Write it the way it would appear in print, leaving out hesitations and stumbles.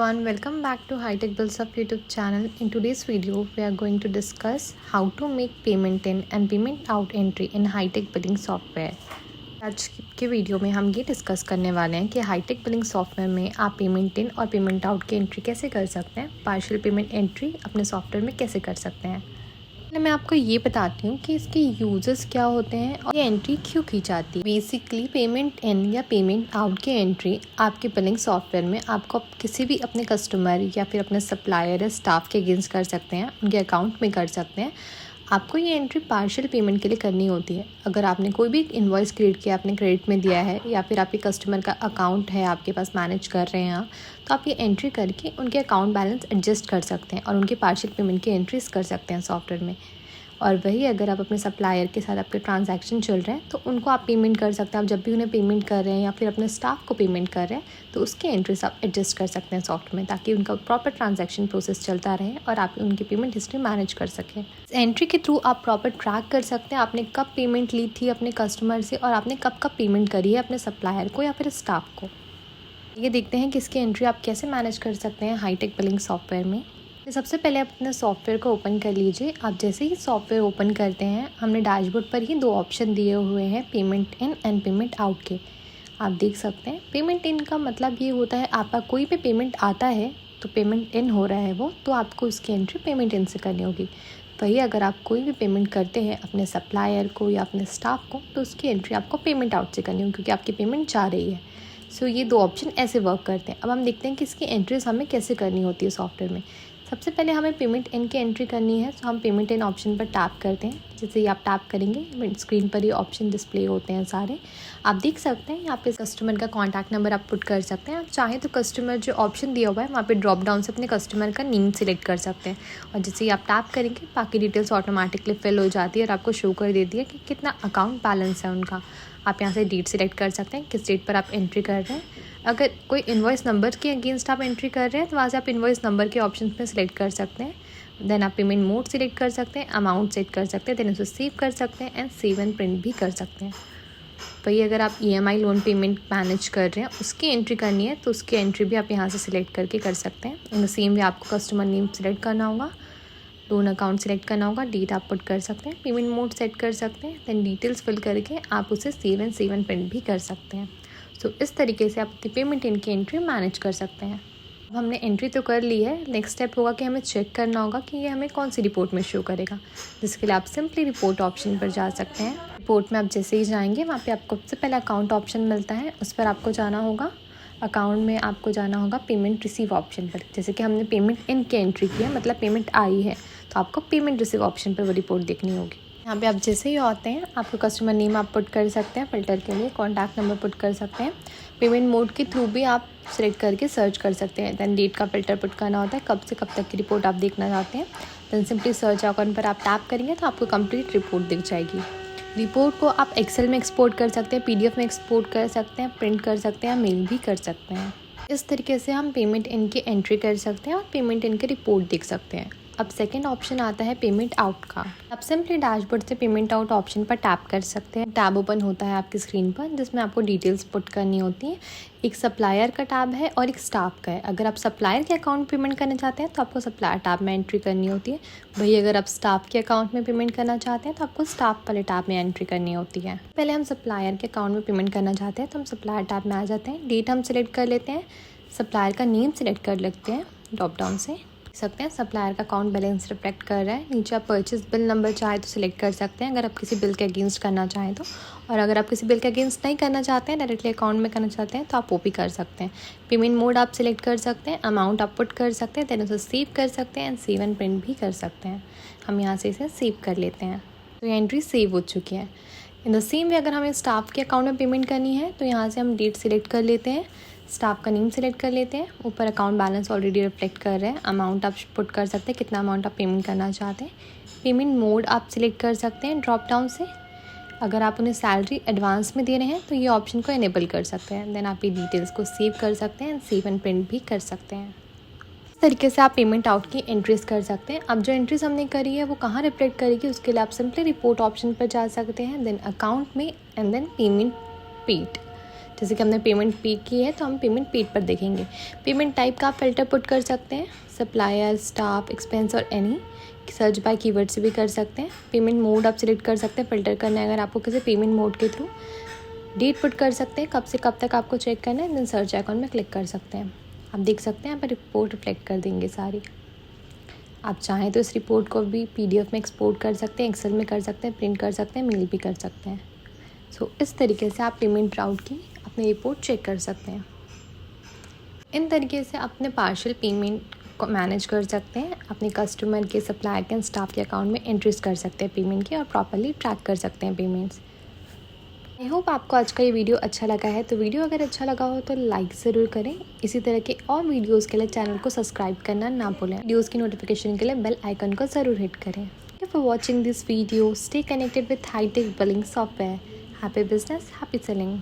everyone, welcome back to High Tech Builds Up YouTube channel. In today's video, we are going to discuss how to make payment in and payment out entry in High Tech Billing software. आज के video में हम ये discuss करने वाले हैं कि high tech billing software में आप पेमेंट इन और पेमेंट आउट की एंट्री कैसे कर सकते हैं, पार्शियल पेमेंट एंट्री अपने सॉफ्टवेयर में कैसे कर सकते हैं। मैं आपको ये बताती हूँ कि इसके यूजर्स क्या होते हैं और ये एंट्री क्यों की जाती है। बेसिकली पेमेंट इन या पेमेंट आउट की एंट्री आपके बिलिंग सॉफ्टवेयर में आपको किसी भी अपने कस्टमर या फिर अपने सप्लायर या स्टाफ के अगेंस्ट कर सकते हैं, उनके अकाउंट में कर सकते हैं। आपको ये एंट्री पार्शियल पेमेंट के लिए करनी होती है। अगर आपने कोई भी इनवॉइस क्रिएट किया, आपने क्रेडिट में दिया है या फिर आपके कस्टमर का अकाउंट है आपके पास मैनेज कर रहे हैं, तो आप ये एंट्री करके उनके अकाउंट बैलेंस एडजस्ट कर सकते हैं और उनके पार्शियल पेमेंट की एंट्रीज कर सकते हैं सॉफ्टवेयर में। और वही अगर आप अपने सप्लायर के साथ आपके ट्रांजैक्शन चल रहे हैं तो उनको आप पेमेंट कर सकते हैं। आप जब भी उन्हें पेमेंट कर रहे हैं या फिर अपने स्टाफ को पेमेंट कर रहे हैं तो उसकी एंट्रीज आप एडजस्ट कर सकते हैं सॉफ्टवेयर में, ताकि उनका प्रॉपर ट्रांजैक्शन प्रोसेस चलता रहे और आप उनकी पेमेंट हिस्ट्री मैनेज कर सकें। इस एंट्री के थ्रू आप प्रॉपर ट्रैक कर सकते हैं आपने कब पेमेंट ली थी अपने कस्टमर से और आपने कब कब पेमेंट करी है अपने सप्लायर को या फिर स्टाफ को। ये देखते हैं कि इसकी एंट्री आप कैसे मैनेज कर सकते हैं हाई टेक बिलिंग सॉफ्टवेयर में। सबसे पहले आप अपने सॉफ्टवेयर को ओपन कर लीजिए। आप जैसे ही सॉफ्टवेयर ओपन करते हैं, हमने डैशबोर्ड पर ही दो ऑप्शन दिए हुए हैं, payment in and payment out के। आप देख सकते हैं पेमेंट इन का मतलब ये होता है आपका कोई भी पेमेंट आता है तो पेमेंट इन हो रहा है वो, तो आपको उसकी एंट्री पेमेंट इन से करनी होगी। वही अगर आप कोई भी पेमेंट करते हैं अपने सप्लायर को या अपने स्टाफ को तो उसकी एंट्री आपको पेमेंट आउट से करनी होगी, क्योंकि आपकी पेमेंट जा रही है। सो ये दो ऑप्शन ऐसे वर्क करते हैं। अब हम देखते हैं कि इसकी एंट्रीज हमें कैसे करनी होती है सॉफ्टवेयर में। सबसे पहले हमें पेमेंट इन की एंट्री करनी है, तो हम पेमेंट इन ऑप्शन पर टैप करते हैं। जैसे ही आप टैप करेंगे स्क्रीन पर ये ऑप्शन डिस्प्ले होते हैं सारे। आप देख सकते हैं यहाँ पे कस्टमर का कॉन्टैक्ट नंबर आप पुट कर सकते हैं। आप चाहें तो कस्टमर जो ऑप्शन दिया हुआ है वहाँ पे ड्रॉप डाउन से अपने कस्टमर का नेम सिलेक्ट कर सकते हैं और जैसे ही आप टैप करेंगे बाकी डिटेल्स ऑटोमेटिकली फिल हो जाती है और आपको शो कर देती है कि कितना अकाउंट बैलेंस है उनका। आप यहाँ से डेट सिलेक्ट कर सकते हैं, किस डेट पर आप एंट्री कर रहे हैं। अगर कोई इनवॉइस नंबर के अगेंस्ट आप एंट्री कर रहे हैं तो वहाँ से आप इनवॉइस नंबर के ऑप्शन में सिलेक्ट कर सकते हैं। देन आप पेमेंट मोड सिलेक्ट कर सकते हैं, अमाउंट सेट कर सकते हैं, देन उसे सेव कर सकते हैं एंड सेव एंड प्रिंट भी कर सकते हैं। वही अगर आप EMI लोन पेमेंट मैनेज कर रहे हैं उसकी एंट्री करनी है तो उसकी एंट्री भी आप यहाँ से सिलेक्ट करके कर सकते हैं। इन द सेम वे आपको कस्टमर नेम सिलेक्ट करना होगा, लोन अकाउंट सेलेक्ट करना होगा, डेट आप पुट कर सकते हैं, पेमेंट मोड सेट कर सकते हैं, देन डिटेल्स फिल करके आप उसे सेव एंड प्रिंट भी कर सकते हैं। तो इस तरीके से आप अपनी पेमेंट इन की एंट्री मैनेज कर सकते हैं। अब हमने एंट्री तो कर ली है, नेक्स्ट स्टेप होगा कि हमें चेक करना होगा कि ये हमें कौन सी रिपोर्ट में शो करेगा। जिसके लिए आप सिंपली रिपोर्ट ऑप्शन पर जा सकते हैं। रिपोर्ट में आप जैसे ही जाएंगे वहाँ पे आपको सबसे पहले अकाउंट ऑप्शन मिलता है, उस पर आपको जाना होगा। अकाउंट में आपको जाना होगा पेमेंट रिसीव ऑप्शन पर। जैसे कि हमने पेमेंट इन की एंट्री की है, मतलब पेमेंट आई है, तो आपको पेमेंट रिसीव ऑप्शन पर वो रिपोर्ट देखनी होगी। यहाँ पे आप जैसे ही आते हैं आपको कस्टमर नेम आप पुट कर सकते हैं, फिल्टर के लिए कॉन्टैक्ट नंबर पुट कर सकते हैं। पेमेंट मोड के थ्रू भी आप सिलेक्ट करके सर्च कर सकते हैं। देन डेट का फिल्टर पुट करना होता है, कब से कब तक की रिपोर्ट आप देखना चाहते हैं। देन सिंपली सर्च आइकन पर आप टैप करेंगे तो आपको कंप्लीट रिपोर्ट दिख जाएगी। रिपोर्ट को आप एक्सेल में एक्सपोर्ट कर सकते हैं, PDF में एक्सपोर्ट कर सकते हैं, प्रिंट कर सकते हैं, मेल भी कर सकते हैं। इस तरीके से हम पेमेंट इन की एंट्री कर सकते हैं और पेमेंट इन की रिपोर्ट देख सकते हैं। अब सेकंड ऑप्शन आता है पेमेंट आउट का। आप सिंपली डैशबोर्ड से पेमेंट आउट ऑप्शन पर टैप कर सकते हैं। टैब ओपन होता है आपकी स्क्रीन पर जिसमें आपको डिटेल्स पुट करनी होती है। एक सप्लायर का टैब है और एक स्टाफ का है। अगर आप सप्लायर के अकाउंट पेमेंट करना चाहते हैं तो आपको सप्लायर टैब में एंट्री करनी होती है। वही अगर आप स्टाफ के अकाउंट में पेमेंट करना चाहते हैं तो आपको स्टाफ वाले टैब में एंट्री करनी होती है। पहले हम सप्लायर के अकाउंट में पेमेंट करना चाहते हैं तो हम सप्लायर टैब में आ जाते हैं। डेट हम सिलेक्ट कर लेते हैं, सप्लायर का नेम सिलेक्ट कर लेते हैं ड्रॉप डाउन से। सकते हैं सप्लायर का अकाउंट बैलेंस रिफ्लेक्ट कर रहा है। नीचे आप परचेज बिल नंबर चाहे तो सिलेक्ट कर सकते हैं अगर आप किसी बिल के अगेंस्ट करना चाहें तो। और अगर आप किसी बिल के अगेंस्ट नहीं करना चाहते हैं, डायरेक्टली अकाउंट में करना चाहते हैं तो आप वो भी कर सकते हैं। पेमेंट मोड आप सिलेक्ट कर सकते हैं, अमाउंट आप पुट कर सकते हैं, देन उसे सेव कर सकते हैं एंड सेव एंड प्रिंट भी कर सकते हैं। हम यहाँ से इसे सेव कर लेते हैं तो ये एंट्री सेव हो चुकी है। इन द सेम वे अगर हमें स्टाफ के अकाउंट में पेमेंट करनी है तो यहाँ से हम डेट सिलेक्ट कर लेते हैं, स्टाफ का नेम सिलेक्ट कर लेते हैं। ऊपर अकाउंट बैलेंस ऑलरेडी रिफ्लेक्ट कर रहे हैं। अमाउंट आप पुट कर सकते हैं, कितना अमाउंट आप पेमेंट करना चाहते हैं। पेमेंट मोड आप सिलेक्ट कर सकते हैं ड्रॉप डाउन से। अगर आप उन्हें सैलरी एडवांस में दे रहे हैं तो ये ऑप्शन को इनेबल कर सकते हैं। देन आप ये डिटेल्स को सेव कर सकते हैं एंड सेव एंड प्रिंट भी कर सकते हैं। इस तरीके से आप पेमेंट आउट की एंट्रीज कर सकते हैं। अब जो एंट्रीज हमने करी है वो कहाँ रिफ्लेक्ट करेगी, उसके लिए आप सिंपली रिपोर्ट ऑप्शन पर जा सकते हैं, देन अकाउंट में एंड देन पेमेंट पेड। जैसे कि हमने पेमेंट पे की है तो हम पेमेंट पेड पर देखेंगे। पेमेंट टाइप का आप फ़िल्टर पुट कर सकते हैं, सप्लायर, स्टाफ, एक्सपेंस और एनी। सर्च बाय कीवर्ड से भी कर सकते हैं। पेमेंट मोड आप सिलेक्ट कर सकते हैं, फ़िल्टर करना है अगर आपको किसी पेमेंट मोड के थ्रू। डेट पुट कर सकते हैं, कब से कब तक आपको चेक करना है, देन सर्च आइकॉन में क्लिक कर सकते हैं। आप देख सकते हैं यहाँ पर रिपोर्ट रिफ्लेक्ट कर देंगे सारी। आप चाहें तो इस रिपोर्ट को भी PDF में एक्सपोर्ट कर सकते हैं, एक्सेल में कर सकते हैं, प्रिंट कर सकते हैं, मेल भी कर सकते हैं। इस तरीके से आप पेमेंट राउट की अपनी रिपोर्ट चेक कर सकते हैं। इन तरीके से अपने पार्शियल पेमेंट को मैनेज कर सकते हैं, अपने कस्टमर के, सप्लायर के, स्टाफ के अकाउंट में एंट्रीज कर सकते हैं पेमेंट की और प्रॉपर्ली ट्रैक कर सकते हैं पेमेंट्स। आई होप आपको आज का ये वीडियो अच्छा लगा है। तो वीडियो अगर अच्छा लगा हो तो लाइक ज़रूर करें। इसी तरह के और वीडियोस के लिए चैनल को सब्सक्राइब करना ना भूलें। वीडियोस की नोटिफिकेशन के लिए बेल आइकन को ज़रूर हिट करें। For watching this video, stay connected with hitech billing software. Happy business, happy selling.